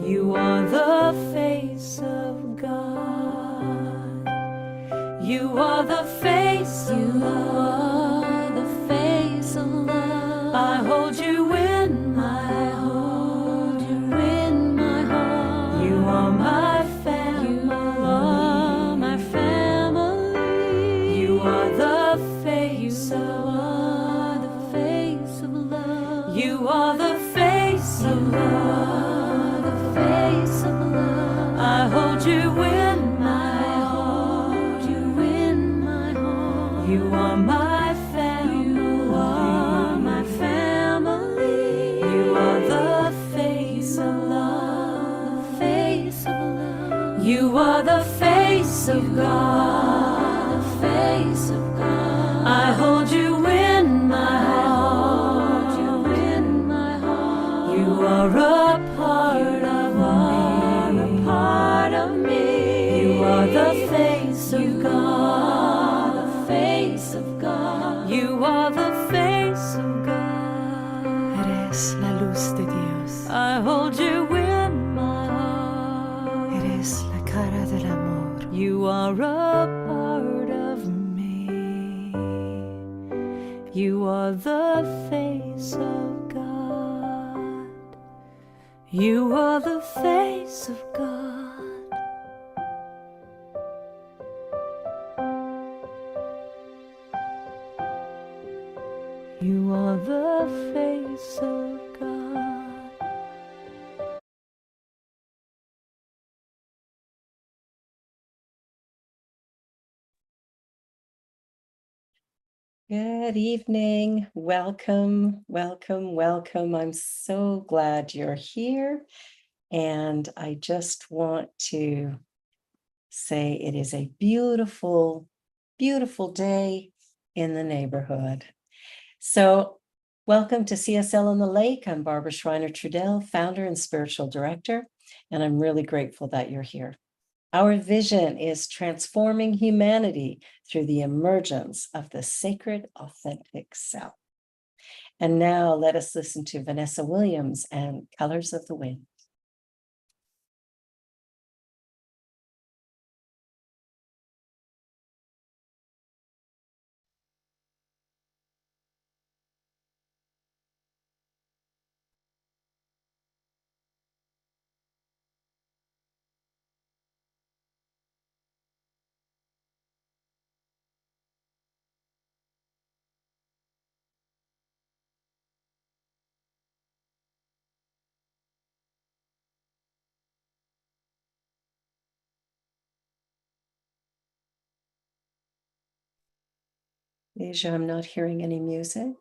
You are the face of God. You are the face of love. The face of love. I hold you in my heart. You are my family. You are my family. You are the face of love. The face of love. You are the face of love. The face of love. I hold you in my heart. You are my family. You are my family. You are the face of love. The face of love. You are the face of God. The face of God. I hold you in my heart. You are a part of me. You are the face of God. The face of God. You are the face of God. Eres la luz de Dios. I hold you in my heart. Eres la cara del amor. You are a part of me. You are the face of God. You are the face of God. You are the face of God. Good evening. Welcome, welcome, welcome. I'm so glad you're here. And I just want to say it is a beautiful, beautiful day in the neighborhood. So welcome to CSL on the Lake. I'm Barbara Schreiner-Trudell, founder and spiritual director, and I'm really grateful that you're here. Our vision is transforming humanity through the emergence of the sacred, authentic self. And now let us listen to Vanessa Williams and Colors of the Wind. Asia, I'm not hearing any music.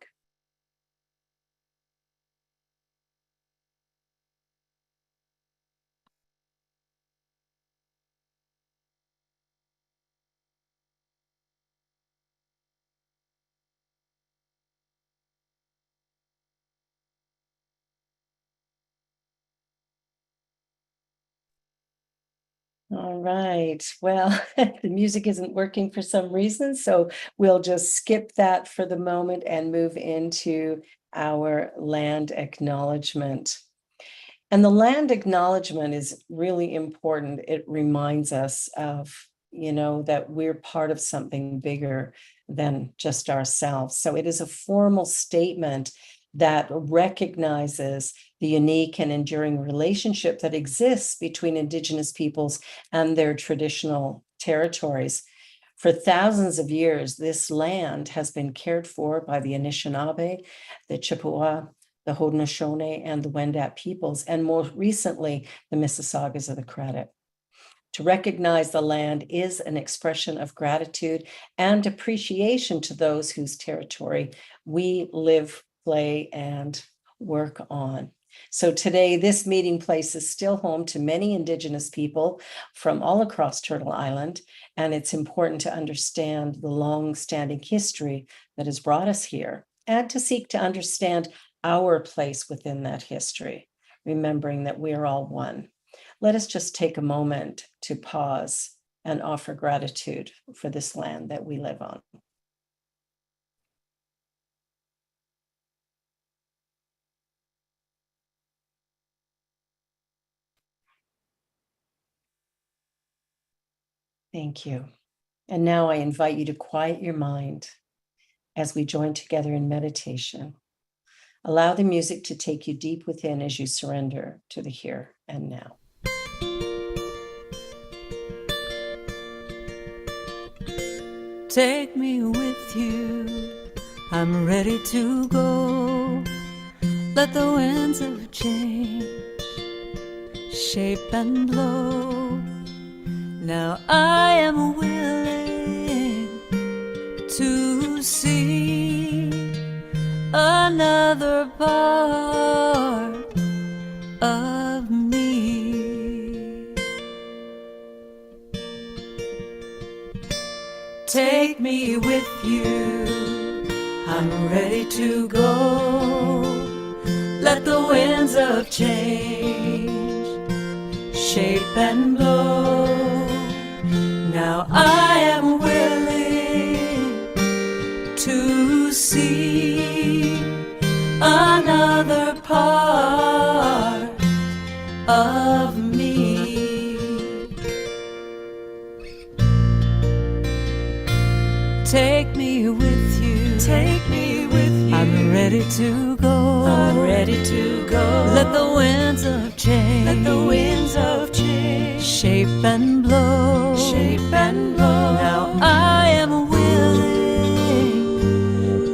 All right. Well, the music isn't working for some reason, so we'll just skip that for the moment and move into our land acknowledgement. And the land acknowledgement is really important. It reminds us of, that we're part of something bigger than just ourselves. So it is a formal statement that recognizes the unique and enduring relationship that exists between Indigenous peoples and their traditional territories. For thousands of years, this land has been cared for by the Anishinaabe, the Chippewa, the Haudenosaunee, and the Wendat peoples, and more recently, the Mississaugas of the Credit. To recognize the land is an expression of gratitude and appreciation to those whose territory we live, play, and work on. So today, this meeting place is still home to many Indigenous people from all across Turtle Island, and it's important to understand the long-standing history that has brought us here and to seek to understand our place within that history, remembering that we are all one. Let us just take a moment to pause and offer gratitude for this land that we live on. Thank you. And now I invite you to quiet your mind as we join together in meditation. Allow the music to take you deep within as you surrender to the here and now. Take me with you, I'm ready to go. Let the winds of change shape and blow. Now I am willing to see another part of me. Take me with you, I'm ready to go. Let the winds of change shape and blow. Now I am willing to see another part of me. Take me with you, take me with you. I'm ready to go, I'm ready to go. Let the winds of change, let the winds of change shape and blow, shape and blow. Now I am willing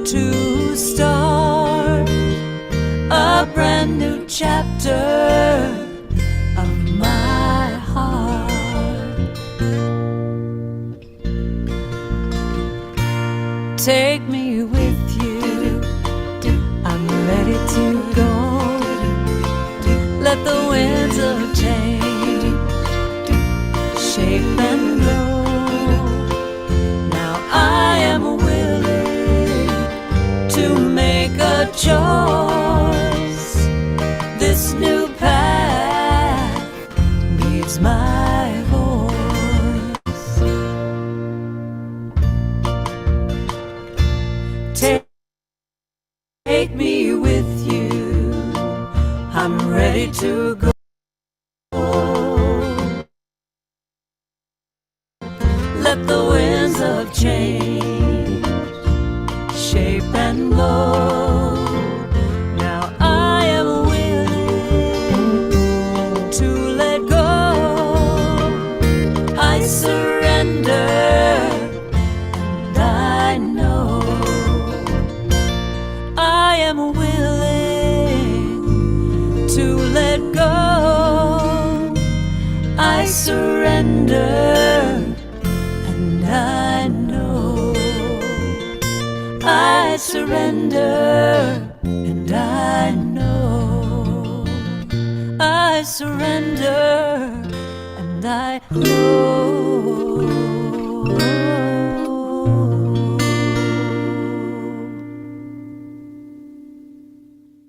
to start a brand new chapter of my heart. Take me with you, I'm ready to go. Let the winds of change shape and blow. Now I am willing to make a choice. This new path needs my voice. Take me with you, I'm ready to go. Let the winds of change shape and blow. Now I am willing to let go. I surrender, and I know I am willing to let go. I surrender, and I know I surrender, and I know I surrender, and I know.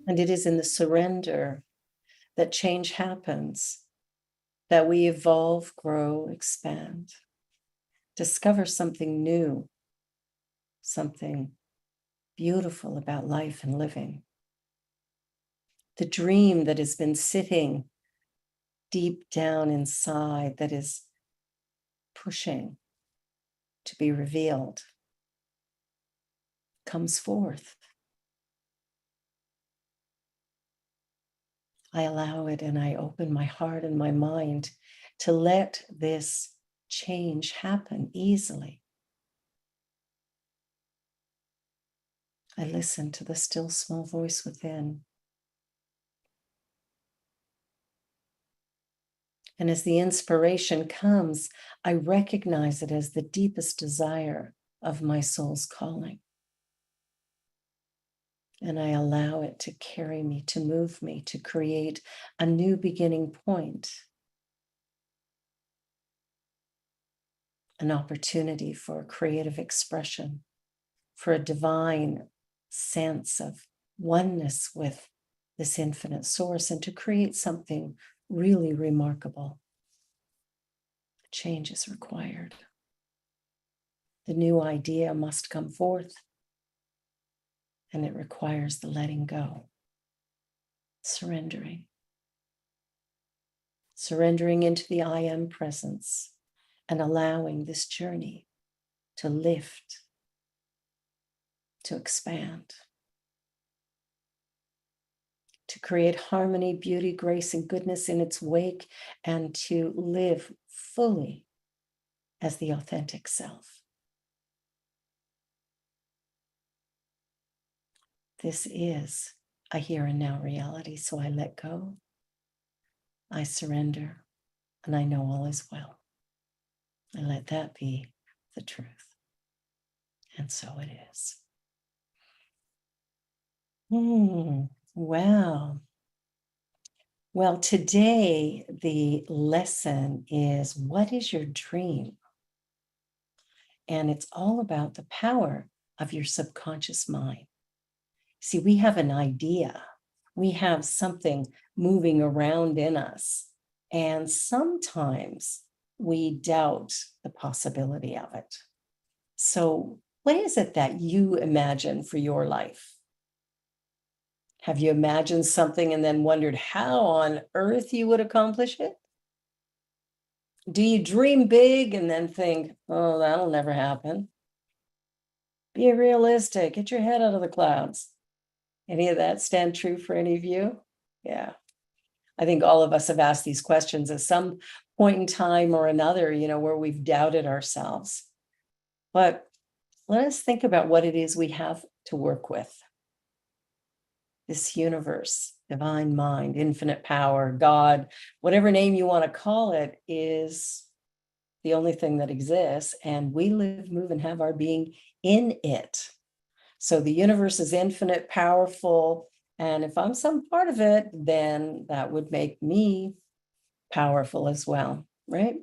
And it is in the surrender that change happens, that we evolve, grow, expand, discover something new, something beautiful about life and living. The dream that has been sitting deep down inside, that is pushing to be revealed, comes forth. I allow it, and I open my heart and my mind to let this change happen easily. I listen to the still small voice within. And as the inspiration comes, I recognize it as the deepest desire of my soul's calling. And I allow it to carry me, to move me, to create a new beginning point, an opportunity for creative expression, for a divine sense of oneness with this infinite source, and to create something really remarkable. Change is required. The new idea must come forth, and it requires the letting go, surrendering into the I am presence and allowing this journey to lift, to expand, to create harmony, beauty, grace, and goodness in its wake, and to live fully as the authentic self. This is a here and now reality, so I let go, I surrender, and I know all is well. I let that be the truth. And so it is. Wow. Well, today the lesson is, what is your dream? And it's all about the power of your subconscious mind. See, we have an idea. We have something moving around in us. And sometimes we doubt the possibility of it. So what is it that you imagine for your life? Have you imagined something and then wondered how on earth you would accomplish it? Do you dream big and then think, oh, that'll never happen? Be realistic, get your head out of the clouds. Any of that stand true for any of you? Yeah. I think all of us have asked these questions at some point in time or another, where we've doubted ourselves. But let us think about what it is we have to work with. This universe, divine mind, infinite power, God, whatever name you want to call it, is the only thing that exists, and we live, move, and have our being in it. So the universe is infinite, powerful, and if I'm some part of it, then that would make me powerful as well, right?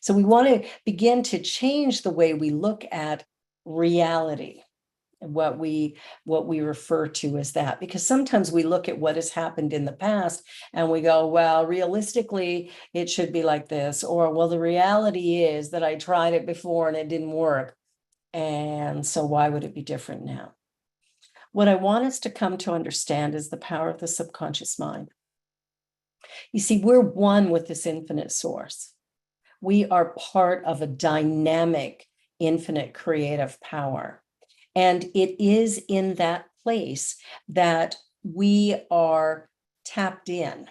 So we want to begin to change the way we look at reality, what we refer to as that, because sometimes we look at what has happened in the past and we go, well, realistically it should be like this, or well, the reality is that I tried it before and it didn't work, and so why would it be different now? What I want us to come to understand is the power of the subconscious mind. You see, we're one with this infinite source. We are part of a dynamic, infinite creative power. And it is in that place that we are tapped in.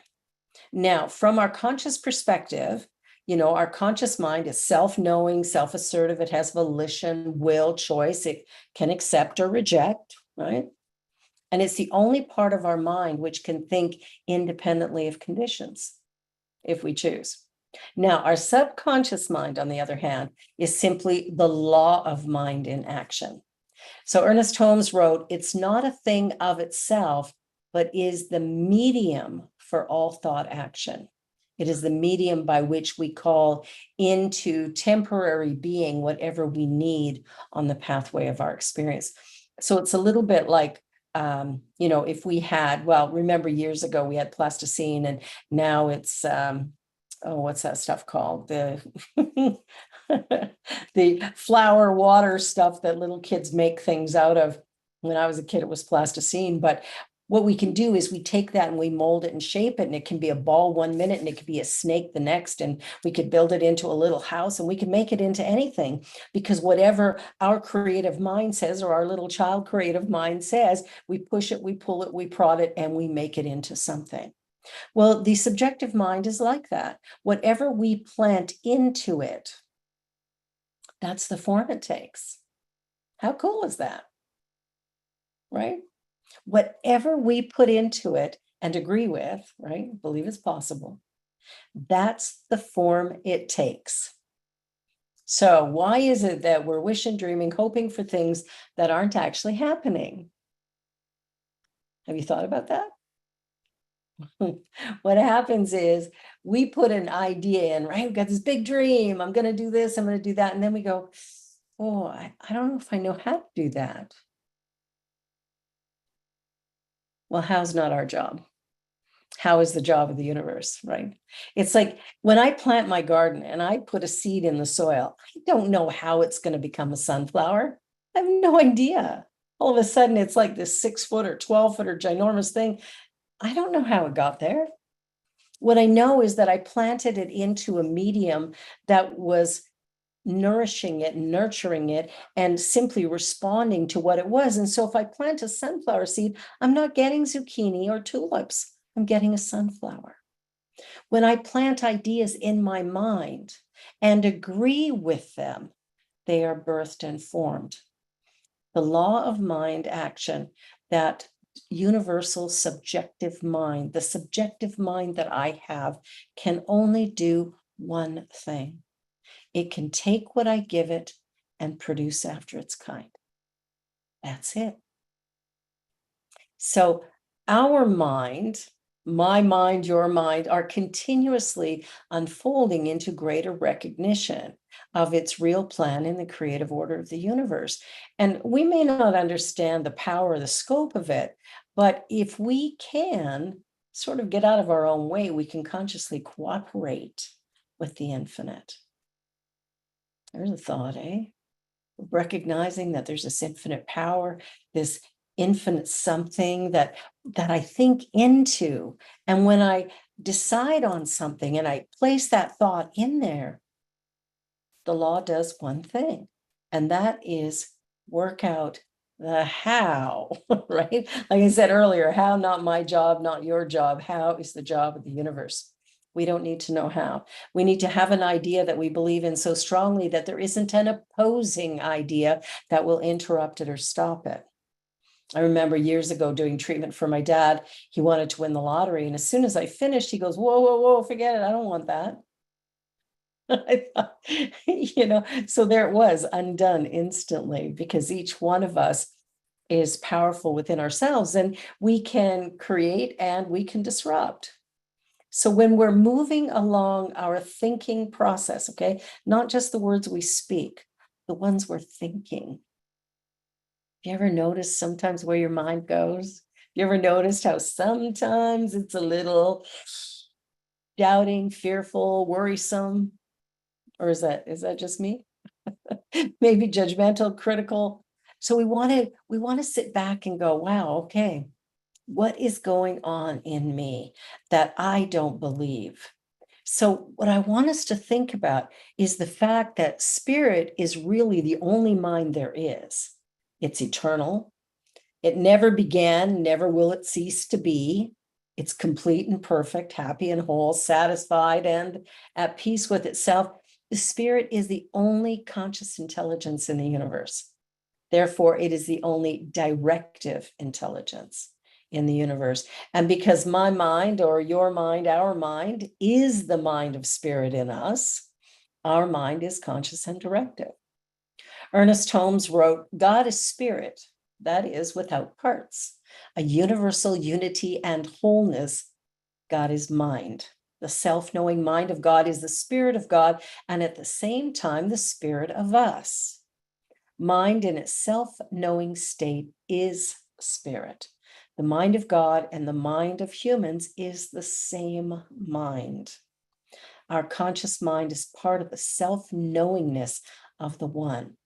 Now, from our conscious perspective, our conscious mind is self-knowing, self-assertive. It has volition, will, choice. It can accept or reject, right? And it's the only part of our mind which can think independently of conditions, if we choose. Now, our subconscious mind, on the other hand, is simply the law of mind in action. So Ernest Holmes wrote, it's not a thing of itself, but is the medium for all thought action. It is the medium by which we call into temporary being whatever we need on the pathway of our experience. So it's a little bit like, if we had, remember years ago we had plasticine, and now it's, what's that stuff called? The flour water stuff that little kids make things out of. When I was a kid, it was plasticine. But what we can do is we take that and we mold it and shape it, and it can be a ball 1 minute and it could be a snake the next, and we could build it into a little house, and we can make it into anything, because whatever our creative mind says, or our little child creative mind says, we push it, we pull it, we prod it, and we make it into something. Well, the subjective mind is like that. Whatever we plant into it, that's the form it takes. How cool is that? Right? Whatever we put into it and agree with, right? Believe it's possible. That's the form it takes. So why is it that we're wishing, dreaming, hoping for things that aren't actually happening? Have you thought about that? What happens is we put an idea in, right? We've got this big dream. I'm going to do this. I'm going to do that. And then we go, oh, I don't know if I know how to do that. Well, how's not our job? How is the job of the universe, right? It's like when I plant my garden and I put a seed in the soil, I don't know how it's going to become a sunflower. I have no idea. All of a sudden, it's like this 6 foot or 12 foot or ginormous thing. I don't know how it got there. What I know is that I planted it into a medium that was nourishing it, nurturing it, and simply responding to what it was. And so if I plant a sunflower seed, I'm not getting zucchini or tulips, I'm getting a sunflower. When I plant ideas in my mind and agree with them, they are birthed and formed. The law of mind action, that universal subjective mind, the subjective mind that I have, can only do one thing. It can take what I give it and produce after its kind. That's it. So our mind, my mind, your mind, are continuously unfolding into greater recognition of its real plan in the creative order of the universe. And we may not understand the power or the scope of it, but if we can sort of get out of our own way, we can consciously cooperate with the infinite. There's a thought, eh? Recognizing that there's this infinite power, this infinite something that I think into. And when I decide on something and I place that thought in there, the law does one thing, and that is work out the how, right? Like I said earlier, how, not my job, not your job. How is the job of the universe. We don't need to know how. We need to have an idea that we believe in so strongly that there isn't an opposing idea that will interrupt it or stop it. I remember years ago doing treatment for my dad. He wanted to win the lottery. And as soon as I finished, he goes, whoa, whoa, whoa, forget it. I don't want that. I thought, so there it was, undone instantly, because each one of us is powerful within ourselves, and we can create and we can disrupt. So when we're moving along our thinking process, okay, not just the words we speak, the ones we're thinking. You ever notice sometimes where your mind goes? You ever noticed how sometimes it's a little doubting, fearful, worrisome? Or is that just me? Maybe judgmental, critical. So we want to sit back and go, wow, okay, what is going on in me that I don't believe? So what I want us to think about is the fact that spirit is really the only mind there is. It's eternal. It never began, never will it cease to be. It's complete and perfect, happy and whole, satisfied and at peace with itself. The spirit is the only conscious intelligence in the universe. Therefore, it is the only directive intelligence in the universe. And because my mind, or your mind, our mind, is the mind of spirit in us, our mind is conscious and directive. Ernest Holmes wrote, God is spirit, that is without parts, a universal unity and wholeness. God is mind. The self-knowing mind of God is the spirit of God, and at the same time, the spirit of us. Mind in its self-knowing state is spirit. The mind of God and the mind of humans is the same mind. Our conscious mind is part of the self-knowingness of the one.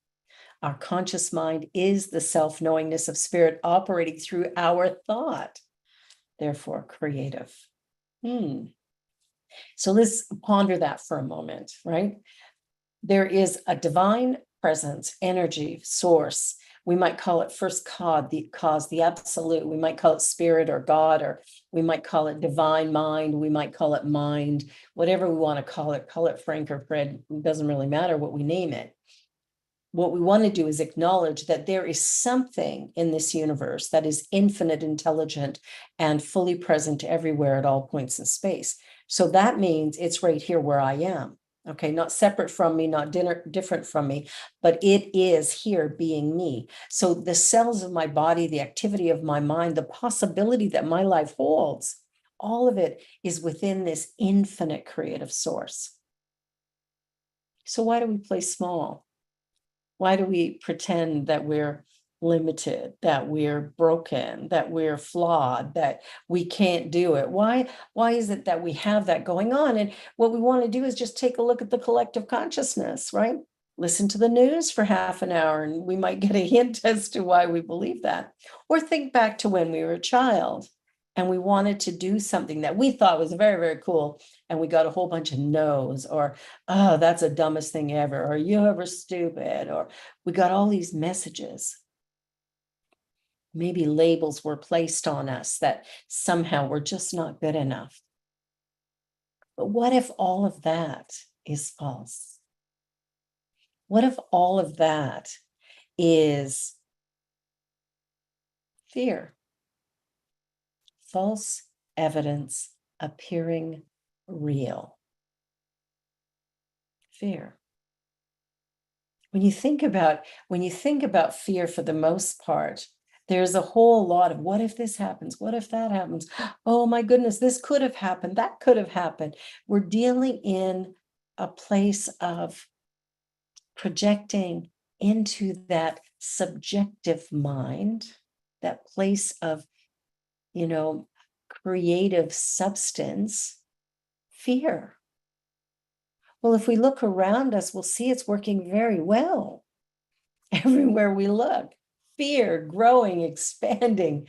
Our conscious mind is the self-knowingness of spirit operating through our thought, therefore creative. So let's ponder that for a moment, right? There is a divine presence, energy, source. We might call it first cause, the absolute. We might call it spirit or God, or we might call it divine mind. We might call it mind, whatever we want to call it Frank or Fred. It doesn't really matter what we name it. What we want to do is acknowledge that there is something in this universe that is infinite, intelligent, and fully present everywhere at all points in space. So that means it's right here where I am. Okay, not separate from me, not different from me, but it is here being me. So the cells of my body, the activity of my mind, the possibility that my life holds, all of it is within this infinite creative source. So why do we play small? Why do we pretend that we're limited, that we're broken, that we're flawed, that we can't do it? Why is it that we have that going on? And what we want to do is just take a look at the collective consciousness, right? Listen to the news for half an hour and we might get a hint as to why we believe that. Or think back to when we were a child and we wanted to do something that we thought was very, very cool, and we got a whole bunch of no's, or, oh, that's the dumbest thing ever, or you ever stupid, or we got all these messages. Maybe labels were placed on us that somehow we're just not good enough. But what if all of that is false? What if all of that is fear? False evidence appearing real. Fear. When you think about fear, for the most part, there's a whole lot of what if this happens? What if that happens? Oh my goodness, this could have happened. That could have happened. We're dealing in a place of projecting into that subjective mind, that place of, creative substance, fear. Well, if we look around us, we'll see it's working very well everywhere we look. Fear growing, expanding,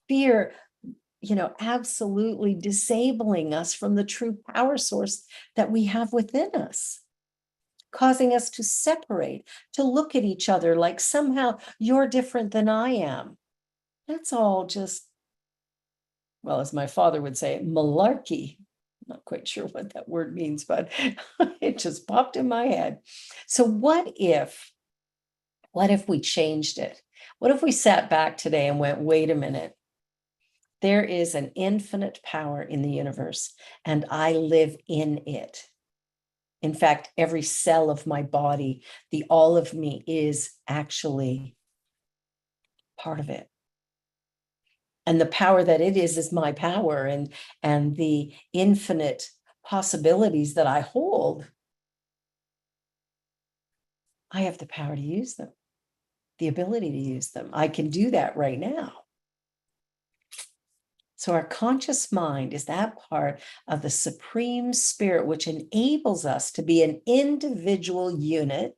fear, absolutely disabling us from the true power source that we have within us, causing us to separate, to look at each other like somehow you're different than I am. That's all just, well, as my father would say, malarkey. Not quite sure what that word means, but it just popped in my head. So what if we changed it? What if we sat back today and went, wait a minute, there is an infinite power in the universe, and I live in it. In fact, every cell of my body, the all of me, is actually part of it. And the power that it is my power, and the infinite possibilities that I hold, I have the power to use them, the ability to use them. I can do that right now. So our conscious mind is that part of the Supreme Spirit which enables us to be an individual unit,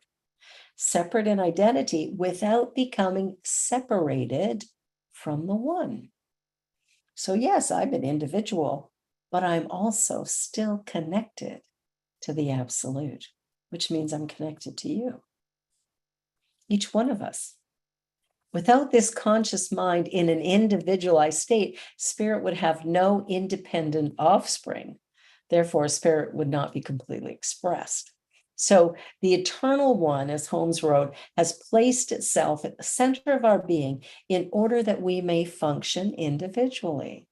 separate in identity, without becoming separated from the one. So yes, I'm an individual, but I'm also still connected to the absolute, which means I'm connected to you. Each one of us. Without this conscious mind in an individualized state, spirit would have no independent offspring. Therefore, spirit would not be completely expressed. So the eternal one, as Holmes wrote, has placed itself at the center of our being in order that we may function individually.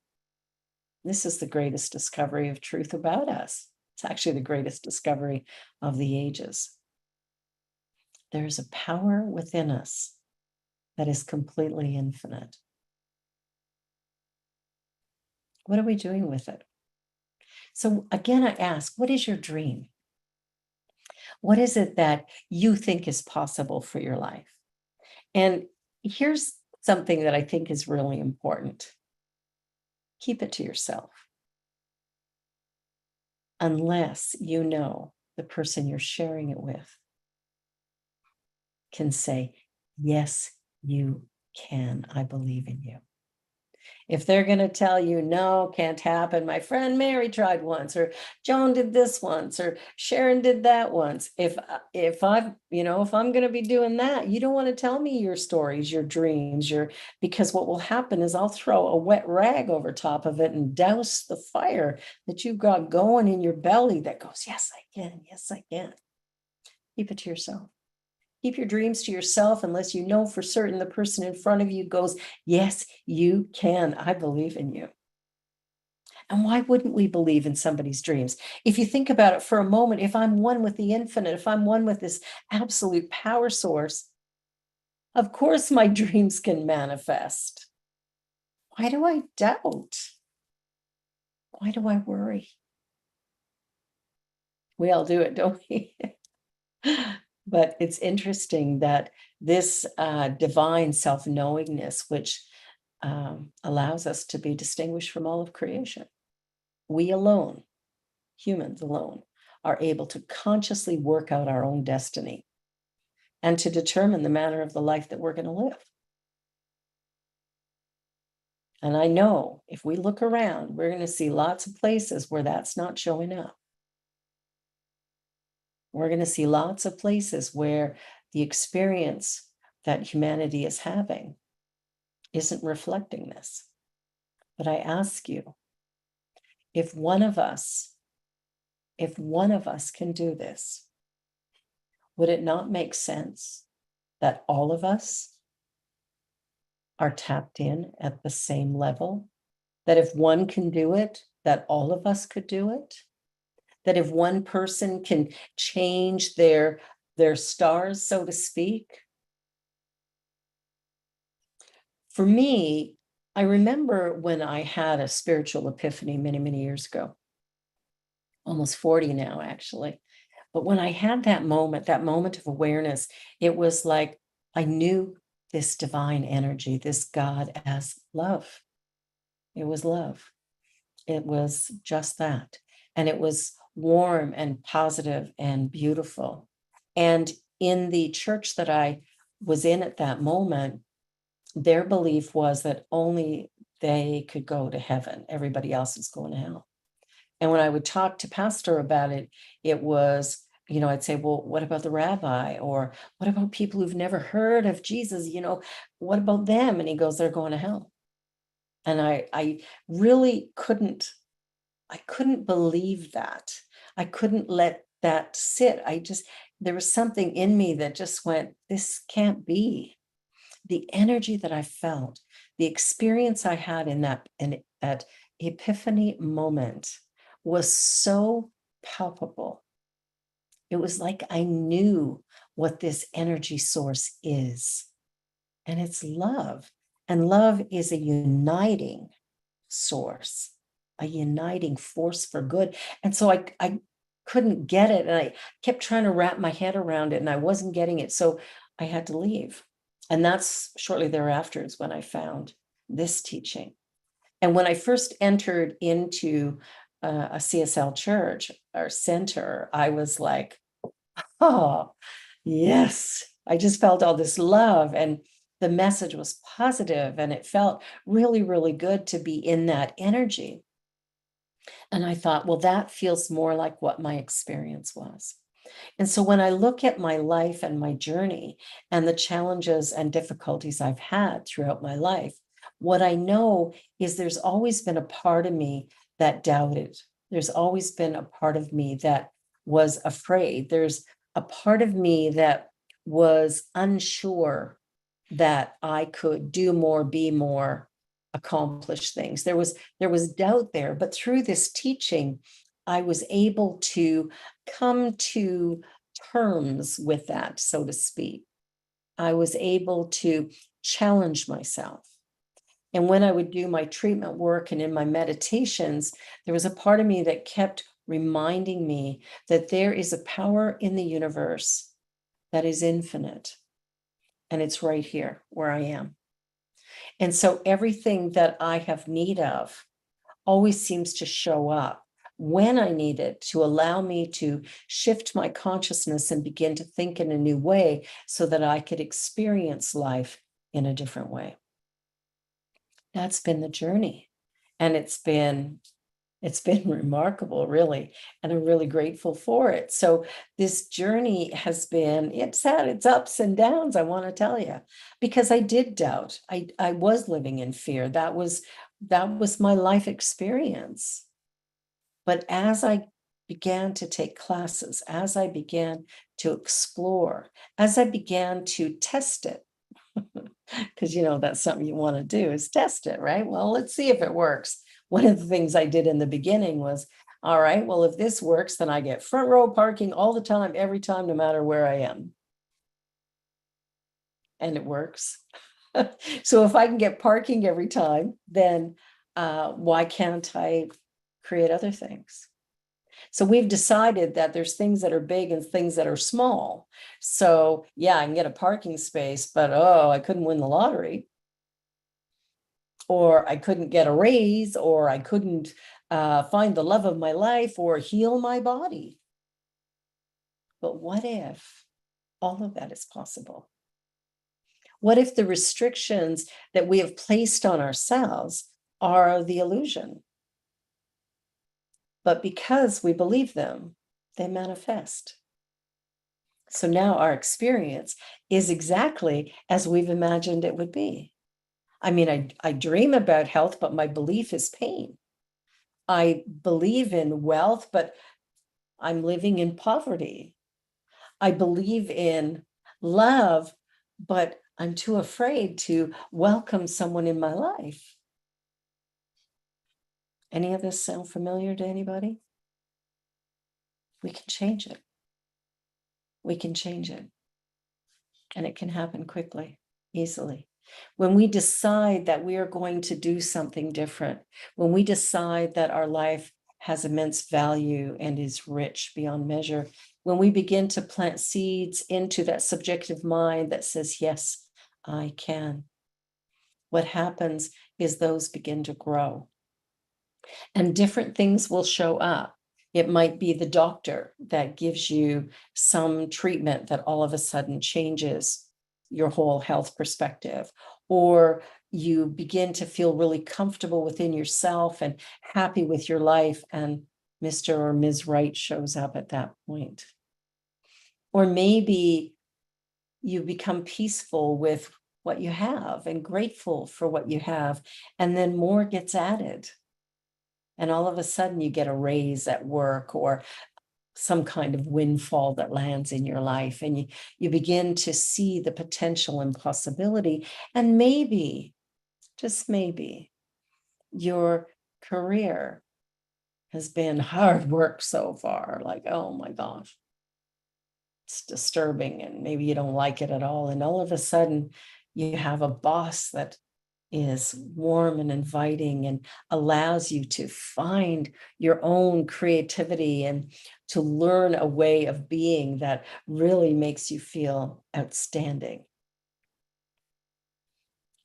This is the greatest discovery of truth about us. It's actually the greatest discovery of the ages. There's a power within us that is completely infinite. What are we doing with it? So again, I ask, what is your dream? What is it that you think is possible for your life? And here's something that I think is really important. Keep it to yourself. Unless you know the person you're sharing it with can say, yes, you can. I believe in you. If they're going to tell you, no, can't happen. My friend Mary tried once, or Joan did this once, or Sharon did that once. If I'm going to be doing that, you don't want to tell me your stories, your dreams, because what will happen is I'll throw a wet rag over top of it and douse the fire that you've got going in your belly that goes, yes, I can. Yes, I can. Keep it to yourself. Keep your dreams to yourself unless you know for certain the person in front of you goes, yes, you can. I believe in you. And why wouldn't we believe in somebody's dreams? If you think about it for a moment, if I'm one with the infinite, if I'm one with this absolute power source, of course my dreams can manifest. Why do I doubt? Why do I worry? We all do it, don't we? But it's interesting that this divine self-knowingness, which allows us to be distinguished from all of creation, we alone, humans alone, are able to consciously work out our own destiny and to determine the manner of the life that we're going to live. And I know if we look around, we're going to see lots of places where that's not showing up. We're going to see lots of places where the experience that humanity is having isn't reflecting this. But I ask you, if one of us can do this, would it not make sense that all of us are tapped in at the same level? That if one can do it, that all of us could do it? That if one person can change their stars, so to speak? For me, I remember when I had a spiritual epiphany many, many years ago, almost 40 now, actually. But when I had that moment of awareness, it was like I knew this divine energy, this God as love. It was love. It was just that. And it was warm and positive and beautiful. And in the church that I was in at that moment, their belief was that only they could go to heaven. Everybody else is going to hell. And when I would talk to pastor about it, it was, I'd say, well, what about the rabbi? Or what about people who've never heard of Jesus? What about them? And he goes, they're going to hell. And I really couldn't believe that. I couldn't let that sit. There was something in me that just went, this can't be. The energy that I felt, the experience I had in that epiphany moment was so palpable. It was like I knew what this energy source is, and it's love. And love is a uniting source, a uniting force for good. And so I couldn't get it, and I kept trying to wrap my head around it, and I wasn't getting it. So I had to leave. And that's shortly thereafter is when I found this teaching. And when I first entered into a CSL church or center, I was like, oh, yes. I just felt all this love, and the message was positive, and it felt really, really good to be in that energy. And I thought, well, that feels more like what my experience was. And so when I look at my life and my journey and the challenges and difficulties I've had throughout my life, what I know is there's always been a part of me that doubted. There's always been a part of me that was afraid. There's a part of me that was unsure that I could do more, be more, accomplish things. There was doubt there, but through this teaching, I was able to come to terms with that, so to speak. I was able to challenge myself. And when I would do my treatment work and in my meditations, there was a part of me that kept reminding me that there is a power in the universe that is infinite. And it's right here where I am. And so everything that I have need of always seems to show up when I need it to allow me to shift my consciousness and begin to think in a new way so that I could experience life in a different way. That's been the journey. And it's been remarkable, really, and I'm really grateful for it. So this journey it's had its ups and downs, I want to tell you, because I did doubt. I was living in fear. That was my life experience. But as I began to take classes, as I began to explore, as I began to test it, because that's something you want to do is test it, right? Well, let's see if it works. One of the things I did in the beginning was, all right, well, if this works, then I get front row parking all the time, every time, no matter where I am. And it works. So if I can get parking every time, then why can't I create other things? So we've decided that there's things that are big and things that are small. So yeah, I can get a parking space, but I couldn't win the lottery. Or I couldn't get a raise, or I couldn't find the love of my life or heal my body. But what if all of that is possible? What if the restrictions that we have placed on ourselves are the illusion? But because we believe them, they manifest. So now our experience is exactly as we've imagined it would be. I mean, I dream about health, but my belief is pain. I believe in wealth, but I'm living in poverty. I believe in love, but I'm too afraid to welcome someone in my life. Any of this sound familiar to anybody? We can change it. We can change it. And it can happen quickly, easily. When we decide that we are going to do something different, when we decide that our life has immense value and is rich beyond measure, when we begin to plant seeds into that subjective mind that says, yes, I can, what happens is those begin to grow. And different things will show up. It might be the doctor that gives you some treatment that all of a sudden changes your whole health perspective, or you begin to feel really comfortable within yourself and happy with your life, and Mr. or Ms. Right shows up at that point. Or maybe you become peaceful with what you have and grateful for what you have, and then more gets added. And all of a sudden you get a raise at work or some kind of windfall that lands in your life, and you begin to see the potential and possibility. And maybe, just maybe, your career has been hard work so far, like, oh my gosh, it's disturbing, and maybe you don't like it at all. And all of a sudden you have a boss that is warm and inviting and allows you to find your own creativity and to learn a way of being that really makes you feel outstanding.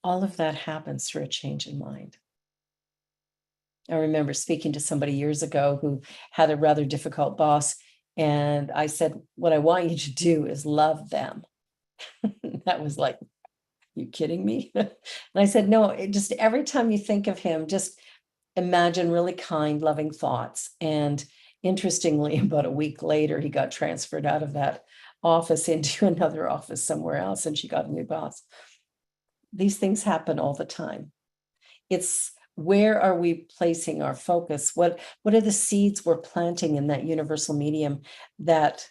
All of that happens through a change in mind. I remember speaking to somebody years ago who had a rather difficult boss, and I said, what I want you to do is love them. That was like, you kidding me? And I said, no, just every time you think of him, just imagine really kind, loving thoughts. And interestingly, about a week later, he got transferred out of that office into another office somewhere else, and she got a new boss. These things happen all the time. It's where are we placing our focus? What are the seeds we're planting in that universal medium that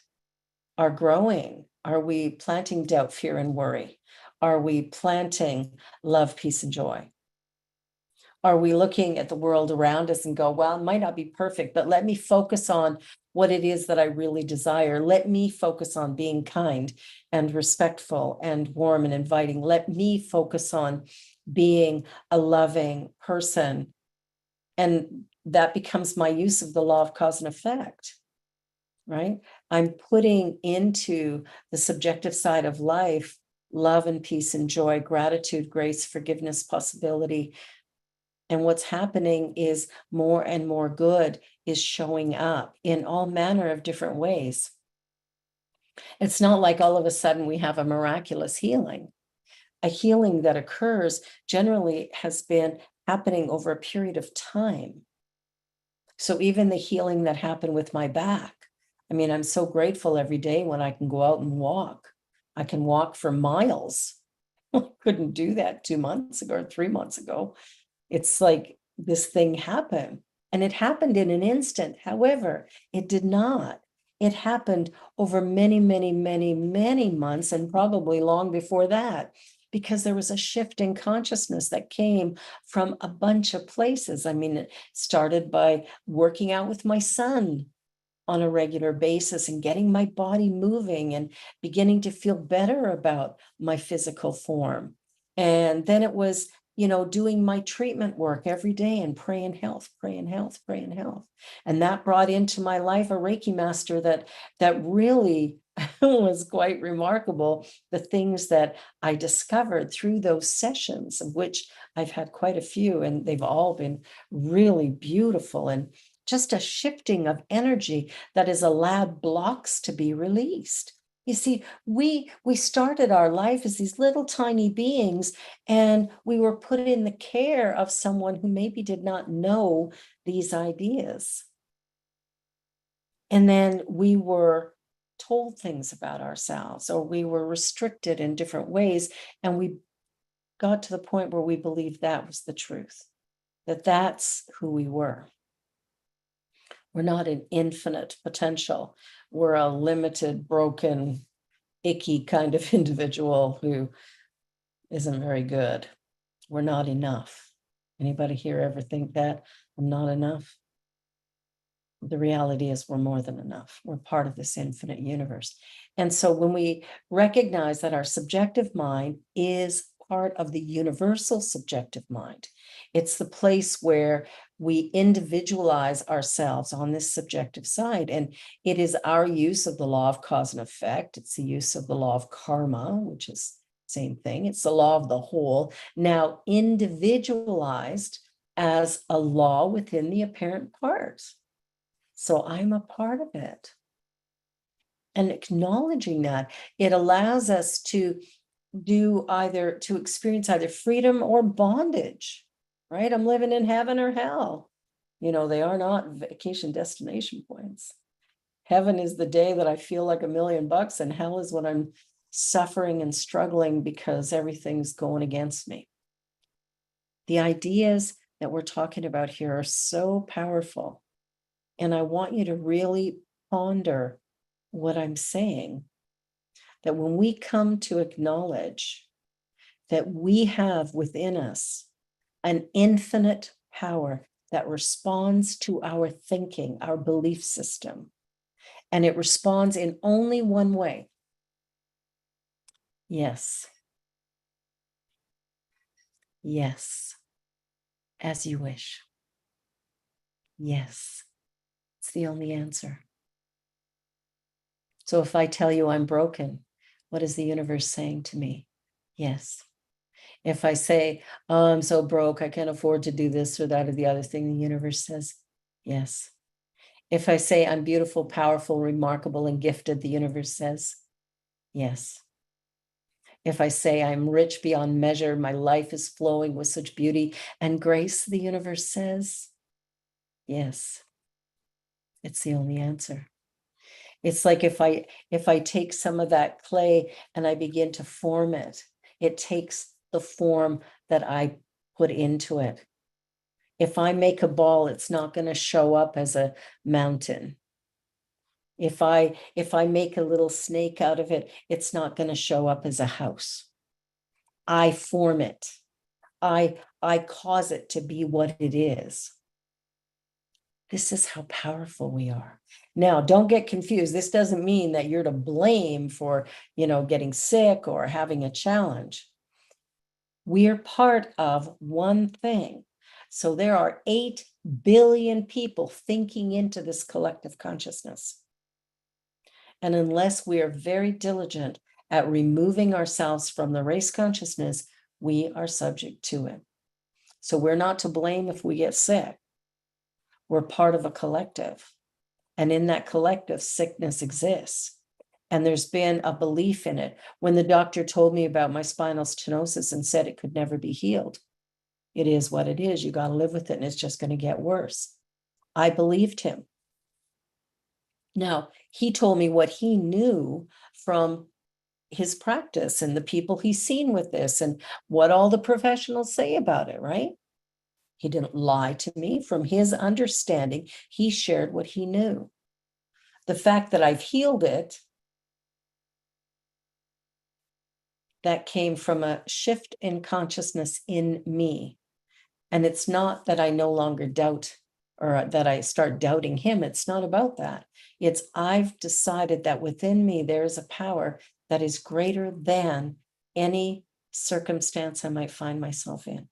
are growing? Are we planting doubt, fear, and worry? Are we planting love, peace, and joy? Are we looking at the world around us and go, well, it might not be perfect, but let me focus on what it is that I really desire. Let me focus on being kind and respectful and warm and inviting. Let me focus on being a loving person. And that becomes my use of the law of cause and effect, right? I'm putting into the subjective side of life love and peace and joy, gratitude, grace, forgiveness, possibility. And what's happening is more and more good is showing up in all manner of different ways. It's not like all of a sudden we have a miraculous healing. A healing that occurs generally has been happening over a period of time. So even the healing that happened with my back, I mean, I'm so grateful every day when I can go out and walk. I can walk for miles. I couldn't do that 2 months ago or 3 months ago. It's like this thing happened, and it happened in an instant. However, it did not. It happened over many, many, many, many months, and probably long before that, because there was a shift in consciousness that came from a bunch of places. I mean, it started by working out with my son on a regular basis and getting my body moving and beginning to feel better about my physical form. And then it was, doing my treatment work every day and praying health, praying health, praying health. And that brought into my life a Reiki master that really was quite remarkable. The things that I discovered through those sessions, of which I've had quite a few, and they've all been really beautiful, and just a shifting of energy that has allowed blocks to be released. You see, we started our life as these little tiny beings, and we were put in the care of someone who maybe did not know these ideas. And then we were told things about ourselves, or we were restricted in different ways, and we got to the point where we believed that was the truth, that that's who we were. We're not an infinite potential. We're a limited, broken, icky kind of individual who isn't very good. We're not enough. Anybody here ever think that? I'm not enough? The reality is we're more than enough. We're part of this infinite universe. And so when we recognize that our subjective mind is part of the universal subjective mind, it's the place where we individualize ourselves on this subjective side. And it is our use of the law of cause and effect. It's the use of the law of karma, which is same thing. It's the law of the whole, now individualized as a law within the apparent parts. So I'm a part of it. And acknowledging that, it allows us to experience either freedom or bondage, right? I'm living in heaven or hell. They are not vacation destination points. Heaven is the day that I feel like $1,000,000, and hell is when I'm suffering and struggling because everything's going against me. The ideas that we're talking about here are so powerful. And I want you to really ponder what I'm saying, that when we come to acknowledge that we have within us an infinite power that responds to our thinking, our belief system, and it responds in only one way. Yes. Yes. As you wish. Yes. It's the only answer. So if I tell you I'm broken, what is the universe saying to me? Yes. If I say, oh, I'm so broke, I can't afford to do this or that or the other thing, the universe says, yes. If I say I'm beautiful, powerful, remarkable, and gifted, the universe says, yes. If I say I'm rich beyond measure, my life is flowing with such beauty and grace, the universe says, yes. It's the only answer. It's like if I take some of that clay and I begin to form it, it takes the form that I put into it. If I make a ball, it's not going to show up as a mountain. If I make a little snake out of it, it's not going to show up as a house. I form it. I cause it to be what it is. This is how powerful we are. Now, don't get confused. This doesn't mean that you're to blame for, getting sick or having a challenge. We're part of one thing. So there are 8 billion people thinking into this collective consciousness. And unless we are very diligent at removing ourselves from the race consciousness, we are subject to it. So we're not to blame if we get sick. We're part of a collective. And in that collective, sickness exists. And there's been a belief in it. When the doctor told me about my spinal stenosis and said it could never be healed, it is what it is. You got to live with it, and it's just going to get worse. I believed him. Now, he told me what he knew from his practice and the people he's seen with this and what all the professionals say about it, right? He didn't lie to me. From his understanding, he shared what he knew. The fact that I've healed it, that came from a shift in consciousness in me. And it's not that I no longer doubt or that I start doubting him. It's not about that. It's I've decided that within me, there is a power that is greater than any circumstance I might find myself in.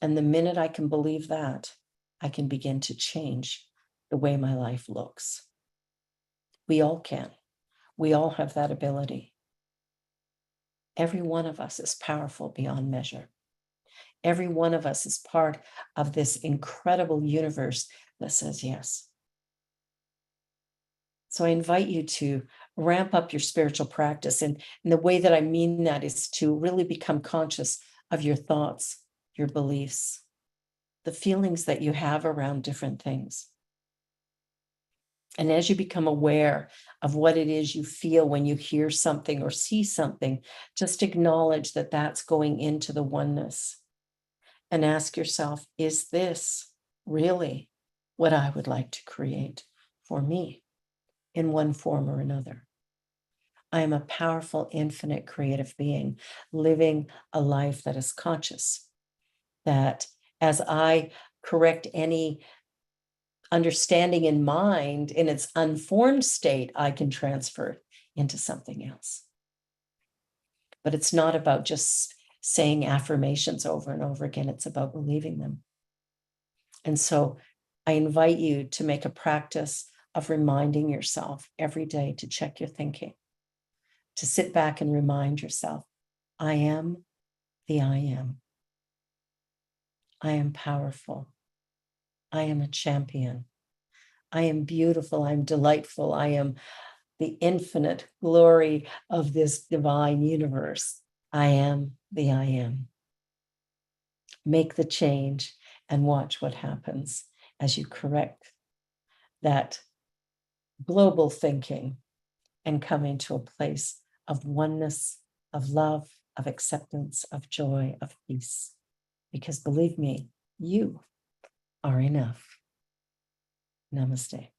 And the minute I can believe that, I can begin to change the way my life looks. We all can. We all have that ability. Every one of us is powerful beyond measure. Every one of us is part of this incredible universe that says yes. So I invite you to ramp up your spiritual practice. And the way that I mean that is to really become conscious of your thoughts, your beliefs, the feelings that you have around different things. And as you become aware of what it is you feel when you hear something or see something, just acknowledge that that's going into the oneness. And ask yourself, is this really what I would like to create for me in one form or another? I am a powerful, infinite, creative being living a life that is conscious, that as I correct any understanding in mind in its unformed state, I can transfer it into something else. But it's not about just saying affirmations over and over again. It's about believing them. And so I invite you to make a practice of reminding yourself every day to check your thinking, to sit back and remind yourself, I am the I am. I am powerful. I am a champion. I am beautiful. I'm delightful. I am the infinite glory of this divine universe. I am the I am. Make the change and watch what happens as you correct that global thinking and come into a place of oneness, of love, of acceptance, of joy, of peace. Because believe me, you are enough. Namaste.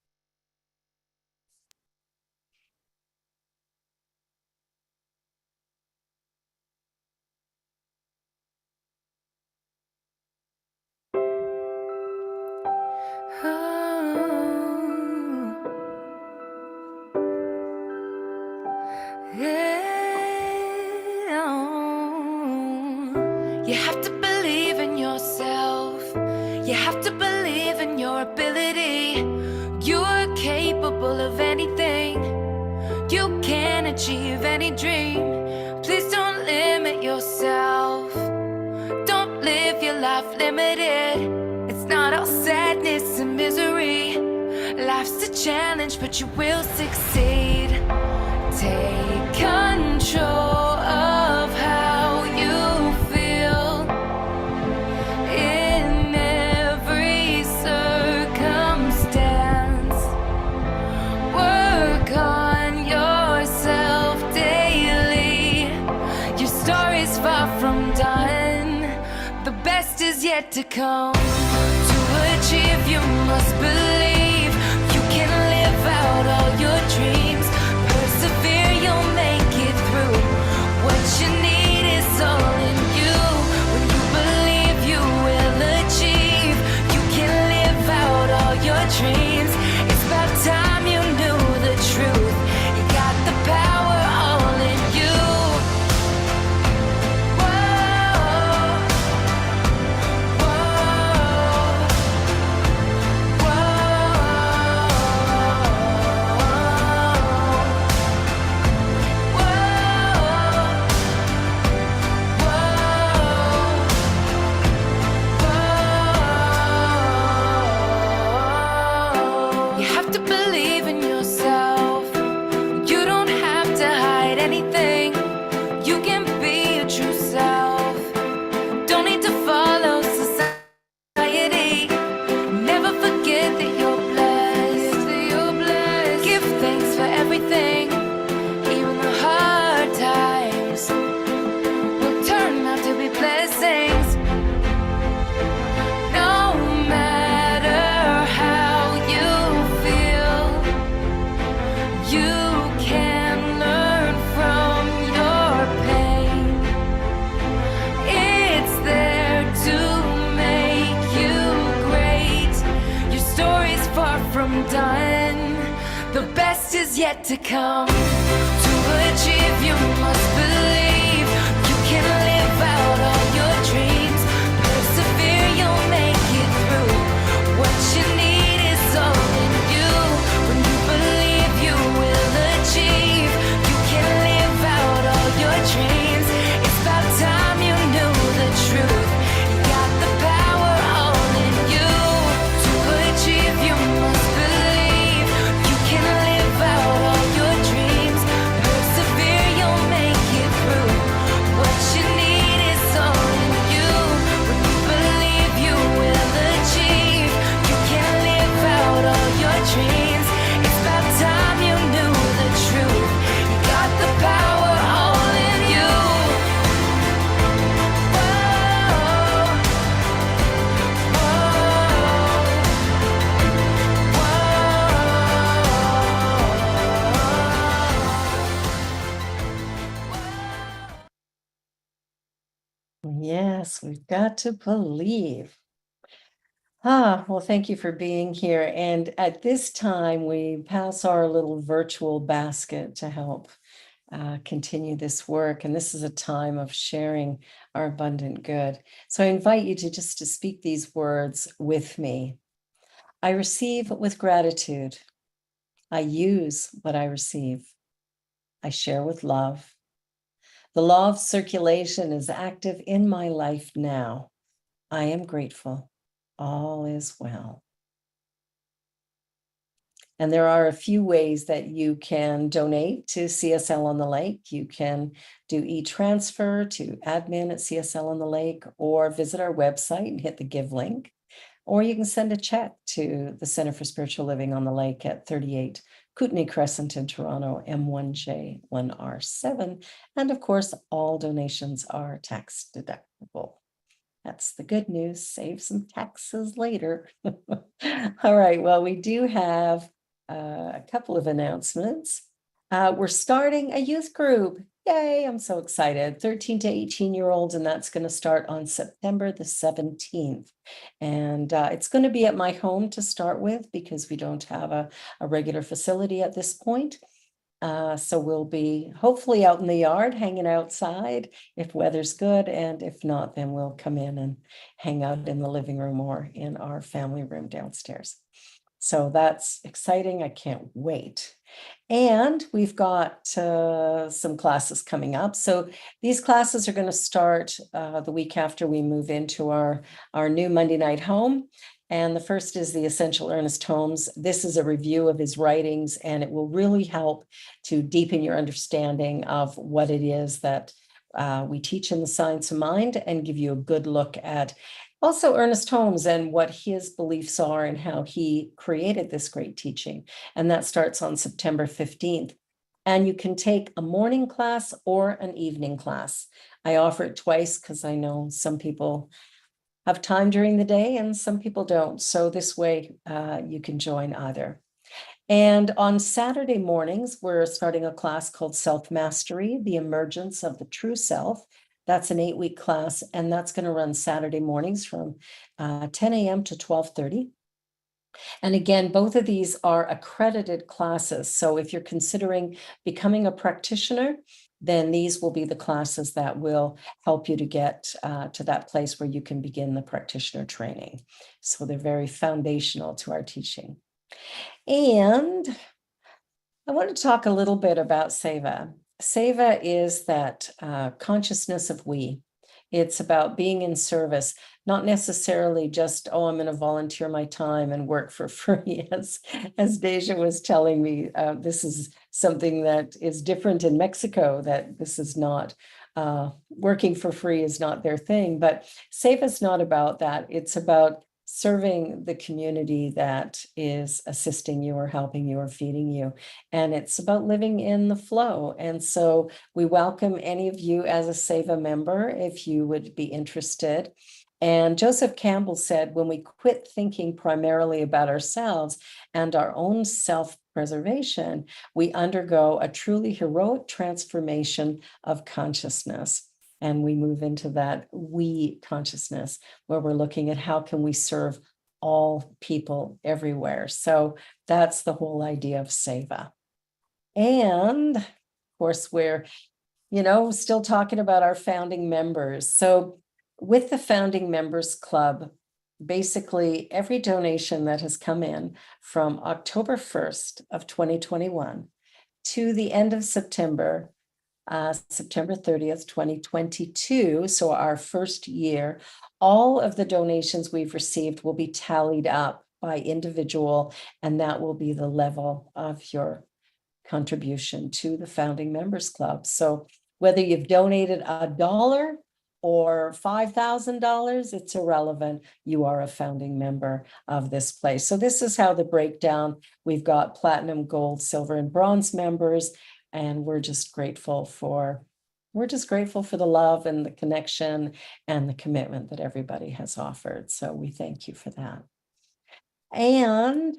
You have to believe in yourself. You have to believe in your ability. You're capable of anything. You can achieve any dream. Please don't limit yourself. Don't live your life limited. It's not all sadness and misery. Life's a challenge, but you will succeed. Take control of how you feel in every circumstance. Work on yourself daily. Your story's far from done. The best is yet to come. To achieve, you must believe. You can live out all your dreams. Persevere, you'll make it through. What you need is all in you. When you believe, you will achieve. You can live out all your dreams. It's about time you knew the truth. You got the power all in you. Whoa, whoa, you have to believe in yourself. You don't have to hide anything. You can be your true self. Don't need to follow society. Never forget that you're blessed. Give thanks for everything. Even the hard times will turn out to be blessings. No matter how you feel, you can learn from your pain. It's there to make you great. Your story's far from done. The best is yet to come. To achieve, you must believe. You can live out all your dreams. Persevere, you'll make it through. What you need is all in you. When you believe, you will achieve. You can live out all your dreams. It's about time you knew the truth. You got the power all in you. To achieve, you must believe. You can live out all your dreams. Yes, we've got to believe. Well, thank you for being here. And at this time, we pass our little virtual basket to help continue this work. And this is a time of sharing our abundant good. So I invite you to just to speak these words with me. I receive with gratitude. I use what I receive. I share with love. The law of circulation is active in my life now. I am grateful. All is well. And there are a few ways that you can donate to CSL on the Lake. You can do e-transfer to admin at CSL on the Lake, or visit our website and hit the give link. Or you can send a check to the Center for Spiritual Living on the Lake at 38 Kootenay Crescent in Toronto, M1J1R7. And of course, all donations are tax deductible. That's the good news. Save some taxes later. All right. Well, we do have a couple of announcements. We're starting a youth group. Yay, I'm so excited. 13 to 18-year-olds, and that's going to start on September the 17th. And it's going to be at my home to start with, because we don't have a regular facility at this point. So we'll be hopefully out in the yard, hanging outside if weather's good. And if not, then we'll come in and hang out in the living room or in our family room downstairs. So that's exciting. I can't wait. And we've got some classes coming up. So these classes are going to start the week after we move into our new Monday night home. And the first is the Essential Ernest Holmes. This is a review of his writings, and it will really help to deepen your understanding of what it is that we teach in the Science of Mind, and give you a good look at also Ernest Holmes and what his beliefs are and how he created this great teaching. And that starts on September 15th. And you can take a morning class or an evening class. I offer it twice because I know some people have time during the day and some people don't. So this way you can join either. And on Saturday mornings, we're starting a class called Self-Mastery, the Emergence of the True Self. That's an 8-week class, and that's going to run Saturday mornings from 10 a.m. to 12:30. And again, both of these are accredited classes. So if you're considering becoming a practitioner, then these will be the classes that will help you to get to that place where you can begin the practitioner training. So they're very foundational to our teaching. And I want to talk a little bit about Seva. Seva is that consciousness of we. It's about being in service, not necessarily just, oh, I'm going to volunteer my time and work for free. As Deja was telling me, this is something that is different in Mexico, that this is not, working for free is not their thing. But Seva is not about that. It's about serving the community that is assisting you or helping you or feeding you. And it's about living in the flow. And so we welcome any of you as a Seva member if you would be interested. And Joseph Campbell said, when we quit thinking primarily about ourselves and our own self-preservation, we undergo a truly heroic transformation of consciousness. And we move into that we consciousness, where we're looking at how can we serve all people everywhere. So that's the whole idea of Seva. And of course, we're, still talking about our founding members. So with the Founding Members Club, basically every donation that has come in from October 1st of 2021 to the end of September, September 30th, 2022, so our first year, all of the donations we've received will be tallied up by individual, and that will be the level of your contribution to the Founding Members Club. So whether you've donated $1 or $5,000, it's irrelevant. You are a founding member of this place. So this is how the breakdown, we've got platinum, gold, silver, and bronze members. And we're just grateful for the love and the connection and the commitment that everybody has offered. So we thank you for that. And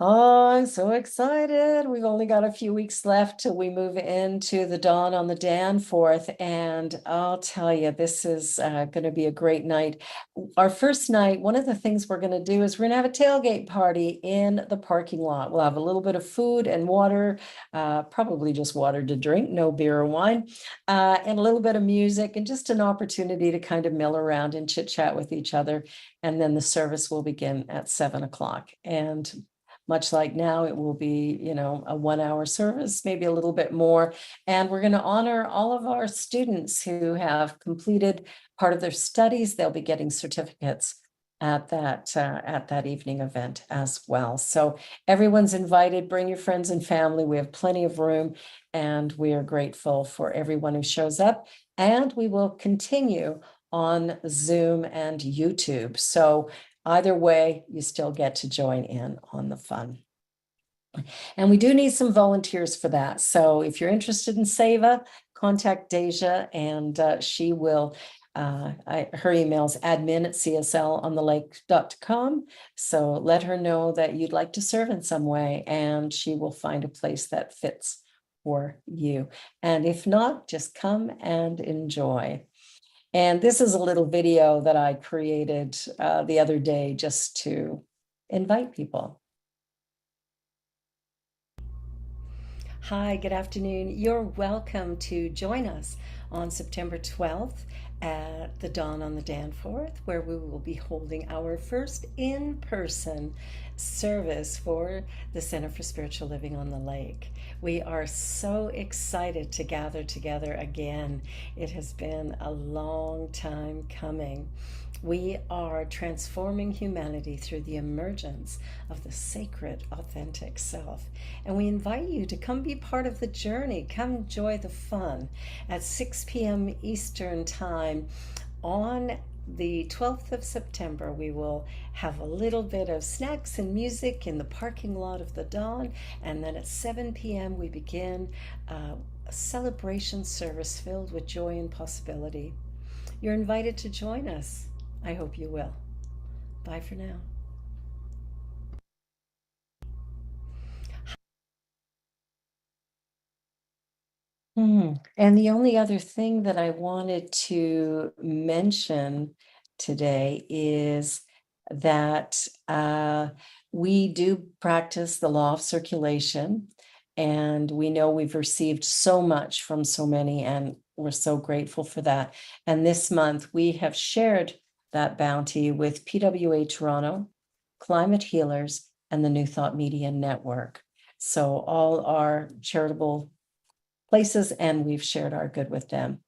Oh, I'm so excited. We've only got a few weeks left till we move into the dawn on the Danforth. And I'll tell you, this is going to be a great night. Our first night, one of the things we're going to do is we're going to have a tailgate party in the parking lot. We'll have a little bit of food and water, probably just water to drink, no beer or wine, and a little bit of music and just an opportunity to kind of mill around and chit chat with each other. And then the service will begin at 7 o'clock. And much like now, it will be, a 1 hour service, maybe a little bit more. And we're going to honor all of our students who have completed part of their studies. They'll be getting certificates at that evening event as well. So everyone's invited. Bring your friends and family. We have plenty of room, and we are grateful for everyone who shows up. And we will continue on Zoom and YouTube. So either way, you still get to join in on the fun. And we do need some volunteers for that. So if you're interested in SEVA, contact Deja, and she will, her email's admin@cslonthelake.com. So let her know that you'd like to serve in some way, and she will find a place that fits for you. And if not, just come and enjoy. And this is a little video that I created the other day just to invite people. Hi, good afternoon. You're welcome to join us on September 12th at the Dawn on the Danforth, where we will be holding our first in-person service for the Center for Spiritual Living on the Lake. We are so excited to gather together again. It has been a long time coming. We are transforming humanity through the emergence of the sacred, authentic self. And we invite you to come be part of the journey. Come enjoy the fun at 6 p.m. Eastern Time on the 12th of September. We will have a little bit of snacks and music in the parking lot of the Dawn. And then at 7 p.m. we begin a celebration service filled with joy and possibility. You're invited to join us. I hope you will. Bye for now. And the only other thing that I wanted to mention today is that we do practice the law of circulation, and we know we've received so much from so many, and we're so grateful for that. And this month we have shared that bounty with PWA Toronto, Climate Healers, and the New Thought Media Network. So all our charitable places, and we've shared our good with them.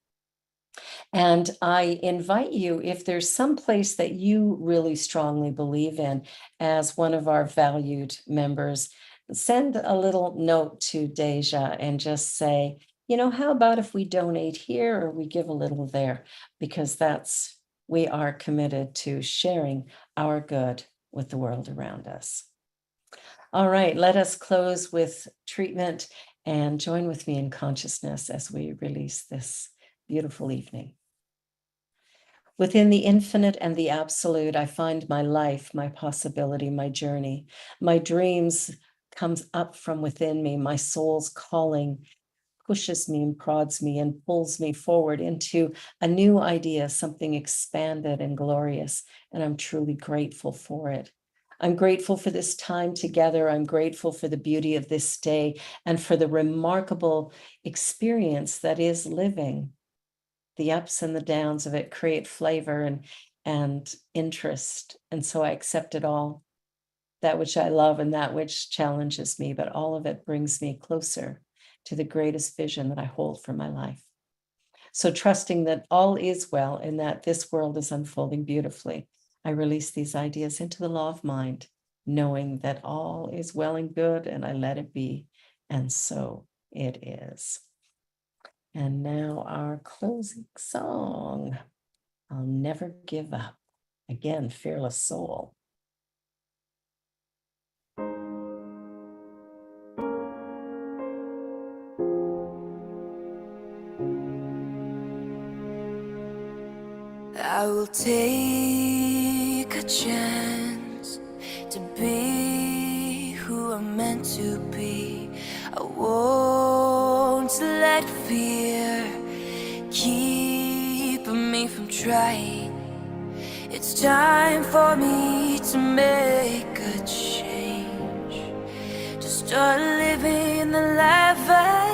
And I invite you, if there's some place that you really strongly believe in as one of our valued members, send a little note to Deja and just say, how about if we donate here or we give a little there? Because we are committed to sharing our good with the world around us. All right, let us close with treatment and join with me in consciousness as we release this beautiful evening. Within the infinite and the absolute, I find my life, my possibility, my journey. My dreams comes up from within me. My soul's calling pushes me and prods me and pulls me forward into a new idea, something expanded and glorious, and I'm truly grateful for it. I'm grateful for this time together. I'm grateful for the beauty of this day and for the remarkable experience that is living. The ups and the downs of it create flavor and interest, and so I accept it all, that which I love and that which challenges me, but all of it brings me closer to the greatest vision that I hold for my life. So trusting that all is well and that this world is unfolding beautifully, I release these ideas into the law of mind, knowing that all is well and good, and I let it be, and so it is. And now our closing song, I'll Never Give Up. Again, Fearless Soul. I will take a chance to be who meant to be. I won't let fear keep me from trying. It's time for me to make a change, to start living the life I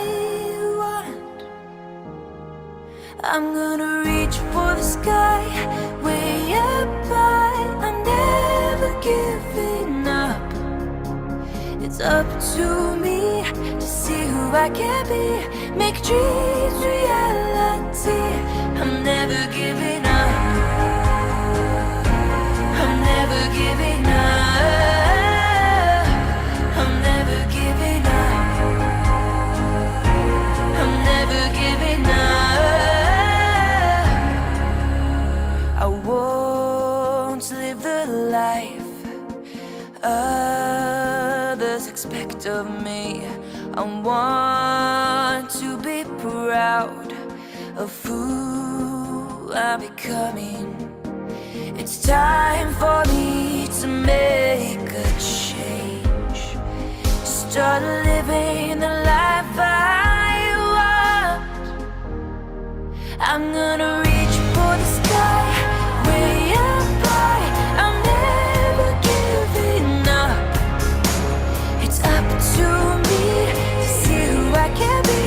want. I'm gonna reach for the sky, way up high. I'm never giving up. It's up to me to see who I can be, make dreams reality. I'm never giving up. I'm never giving up. I'm never giving up. I'm never giving up. I won't live the life others expect of me. I want to be proud of who I'm becoming. It's time for me to make a change, to start living the life I want. I'm gonna reach for the sky, way up high. I'm never giving up. It's up to me to see who I can be,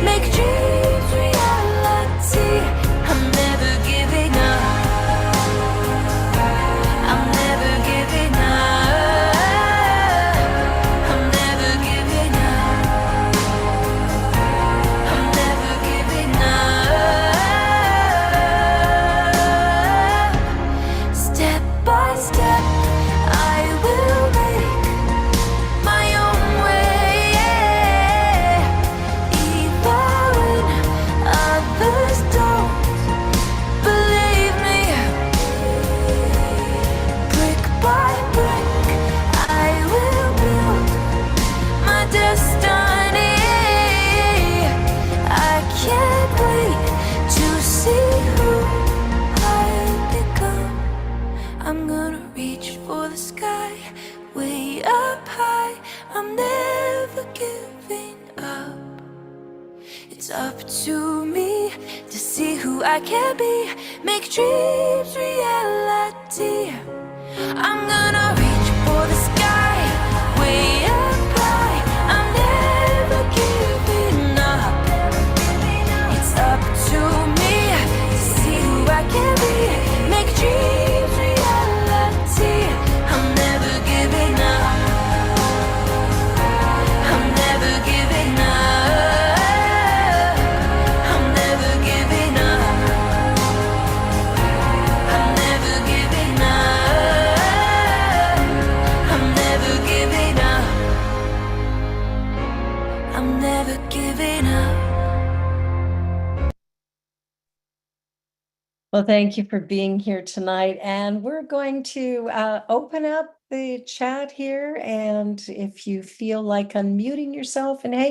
make dreams reality. I'm never giving up. I'm never giving up. I'm never giving up. I'm never giving up. Step by step, I will make my own way, even when others don't believe me. Brick by brick, I will build my destiny. I can't wait to see who I've become. I'm gonna reach for the sky, way up high. I'm never giving up. It's up to me to see who I can be, make dreams reality. I'm gonna reach for the sky, way up high. I'm never giving up. It's up to me to see who I can be, make dreams reality. I'm never giving up. I'm never giving up. I'm never giving up. I'm never giving up. I'm never giving up. I'm never giving up. Well, thank you for being here tonight. And we're going to open up the chat here. And if you feel like unmuting yourself and hanging